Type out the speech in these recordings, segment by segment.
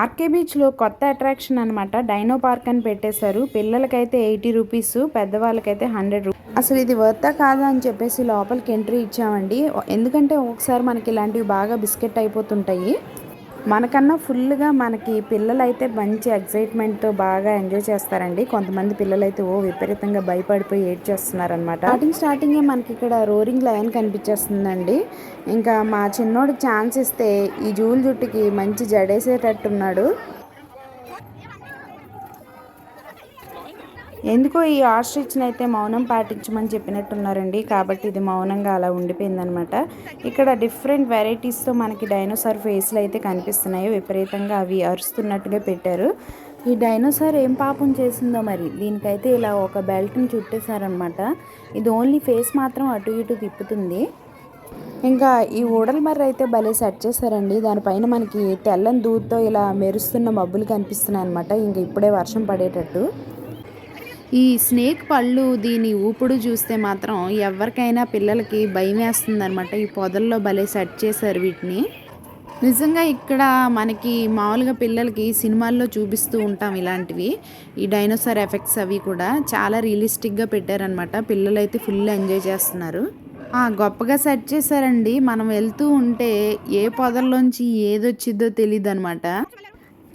RK బీచ్లో కొత్త attraction అనమాట. డైనో పార్క్ అని పెట్టేశారు. పిల్లలకైతే 80 రూపీస్, పెద్దవాళ్ళకైతే 100 రూపీస్. అసలు ఇది వర్తా కాదా అని చెప్పేసి లోపలికి ఎంట్రీ ఇచ్చామండి. ఎందుకంటే ఒకసారి మనకి ఇలాంటివి బాగా బిస్కెట్ అయిపోతుంటాయి. మనకన్నా ఫుల్గా మనకి పిల్లలైతే మంచి ఎగ్జైట్మెంట్తో బాగా ఎంజాయ్ చేస్తారండి. కొంతమంది పిల్లలైతే విపరీతంగా భయపడిపోయి ఏడ్ చేస్తున్నారనమాట. స్టార్టింగే మనకి ఇక్కడ రోరింగ్ లయన్ కనిపించేస్తుందండి. ఇంకా మా చిన్నోడికి ఛాన్స్ ఇస్తే ఈ జూలు జుట్టుకి మంచి జడేసేటట్టున్నాడు. ఎందుకో ఈ ఆస్ట్రిచ్ని అయితే మౌనం పాటించమని చెప్పినట్టున్నారండి. కాబట్టి ఇది మౌనంగా అలా ఉండిపోయిందనమాట. ఇక్కడ డిఫరెంట్ వెరైటీస్తో మనకి డైనోసార్ ఫేస్లు అయితే కనిపిస్తున్నాయి. విపరీతంగా అవి అరుస్తున్నట్టుగా పెట్టారు. ఈ డైనోసార్ ఏం పాపం చేసిందో మరి, దీనికైతే ఇలా ఒక బెల్ట్ని చుట్టేశారనమాట. ఇది ఓన్లీ ఫేస్ మాత్రం అటు ఇటు తిప్పుతుంది. ఇంకా ఈ ఊడలమర్రి అయితే భలే సెట్ చేశారండి. దానిపైన మనకి తెల్లని దూద్తో ఇలా మెరుస్తున్న మబ్బులు కనిపిస్తున్నాయి అనమాట. ఇంక ఇప్పుడే వర్షం పడేటట్టు. ఈ స్నేక్ పళ్ళు దీని ఊపుడు చూస్తే మాత్రం ఎవరికైనా పిల్లలకి భయం వేస్తుంది అనమాట. ఈ పొదల్లో భలే సెట్ చేశారు వీటిని. నిజంగా ఇక్కడ మనకి మామూలుగా పిల్లలకి సినిమాల్లో చూపిస్తూ ఉంటాం ఇలాంటివి. ఈ డైనోసార్ ఎఫెక్ట్స్ అవి కూడా చాలా రియలిస్టిక్గా పెట్టారనమాట. పిల్లలైతే ఫుల్ ఎంజాయ్ చేస్తున్నారు. గొప్పగా సెట్ చేశారండి. మనం వెళ్తూ ఉంటే ఏ పొదల్లోంచి ఏదొచ్చిద్దో తెలియదు అనమాట.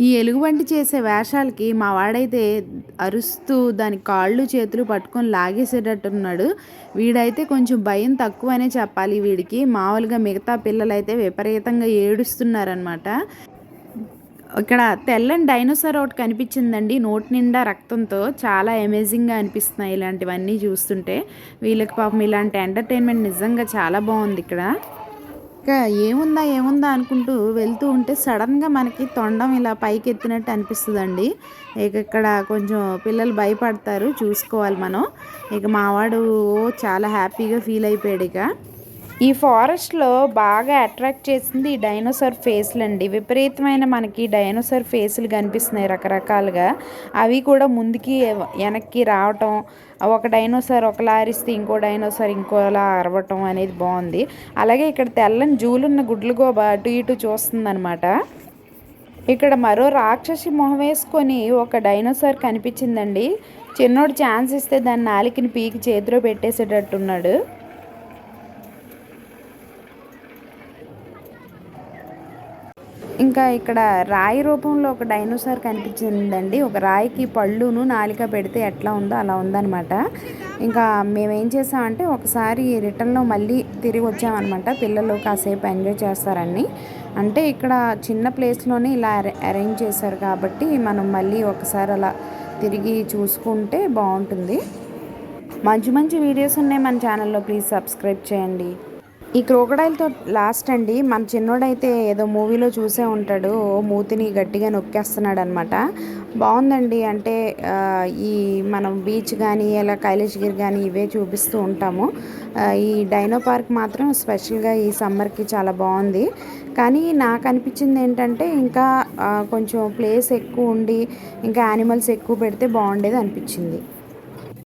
ఈ ఎలుగుబంటి చేసే వేషాలకి మా వాడైతే అరుస్తూ దాని కాళ్ళు చేతులు పట్టుకొని లాగేసేటట్టున్నాడు. వీడైతే కొంచెం భయం తక్కువనే చెప్పాలి వీడికి. మామూలుగా మిగతా పిల్లలైతే విపరీతంగా ఏడుస్తున్నారనమాట. ఇక్కడ తెల్లని డైనోసార్ ఒకటి కనిపించిందండి. నోటి నిండా రక్తంతో. చాలా అమేజింగ్గా అనిపిస్తున్నాయి ఇలాంటివన్నీ చూస్తుంటే. వీళ్ళకి పాపం ఇలాంటి ఎంటర్టైన్మెంట్ నిజంగా చాలా బాగుంది ఇక్కడ. ఇంకా ఏముందా అనుకుంటూ వెళ్తూ ఉంటే సడన్గా మనకి తొండం ఇలా పైకి ఎత్తినట్టు అనిపిస్తుందండి. ఇక ఇక్కడ కొంచెం పిల్లలు భయపడతారు, చూసుకోవాలి మనం. ఇక మావాడు చాలా హ్యాపీగా ఫీల్ అయిపోయాడు. ఇక ఈ ఫారెస్ట్లో బాగా అట్రాక్ట్ చేసింది ఈ డైనోసార్ ఫేస్లు అండి. విపరీతమైన మనకి డైనోసార్ ఫేస్లు కనిపిస్తున్నాయి రకరకాలుగా. అవి కూడా ముందుకి వెనక్కి రావటం, ఒక డైనోసార్ ఒకలా అరిస్తే ఇంకో డైనోసార్ ఇంకోలా అరవటం అనేది బాగుంది. అలాగే ఇక్కడ తెల్లని జూలున్న గుడ్లుగోబ అటు ఇటు చూస్తుందన్నమాట. ఇక్కడ మరో రాక్షసి మొహం వేసుకొని ఒక డైనోసార్ కనిపించిందండి. చిన్నోడు ఛాన్స్ ఇస్తే దాని నాలికని పీకి చేతిలో పెట్టేసేటట్టున్నాడు. ఇంకా ఇక్కడ రాయి రూపంలో ఒక డైనోసార్ కనిపించిందండి. ఒక రాయికి పళ్ళును నాలిక పెడితే ఎట్లా ఉందో అలా ఉందన్నమాట. ఇంకా మేమేం చేసామంటే ఒకసారి రిటర్న్లో మళ్ళీ తిరిగి వచ్చామన్నమాట. పిల్లలు కాసేపు ఎంజాయ్ చేస్తారని. అంటే ఇక్కడ చిన్న ప్లేస్లోనే ఇలా అరేంజ్ చేశారు కాబట్టి మనం మళ్ళీ ఒకసారి అలా తిరిగి చూసుకుంటే బాగుంటుంది. మంచి మంచి వీడియోస్ ఉన్నాయి మన ఛానల్లో. ప్లీజ్ సబ్స్క్రైబ్ చేయండి. ఈ క్రోకడైల్తో లాస్ట్ అండి. మన చిన్నోడైతే ఏదో మూవీలో చూసే ఉంటాడు, మూతిని గట్టిగా నొక్కేస్తున్నాడు అనమాట. బాగుందండి. అంటే ఈ మనం బీచ్ కానీ ఇలా కైలాసగిరి కానీ ఇవే చూపిస్తూ ఉంటాము. ఈ డైనో పార్క్ మాత్రం స్పెషల్గా ఈ సమ్మర్కి చాలా బాగుంది. కానీ నాకు అనిపించింది ఏంటంటే ఇంకా కొంచెం ప్లేస్ ఎక్కువ ఉండి ఇంకా యానిమల్స్ ఎక్కువ పెడితే బాగుండేది అనిపించింది.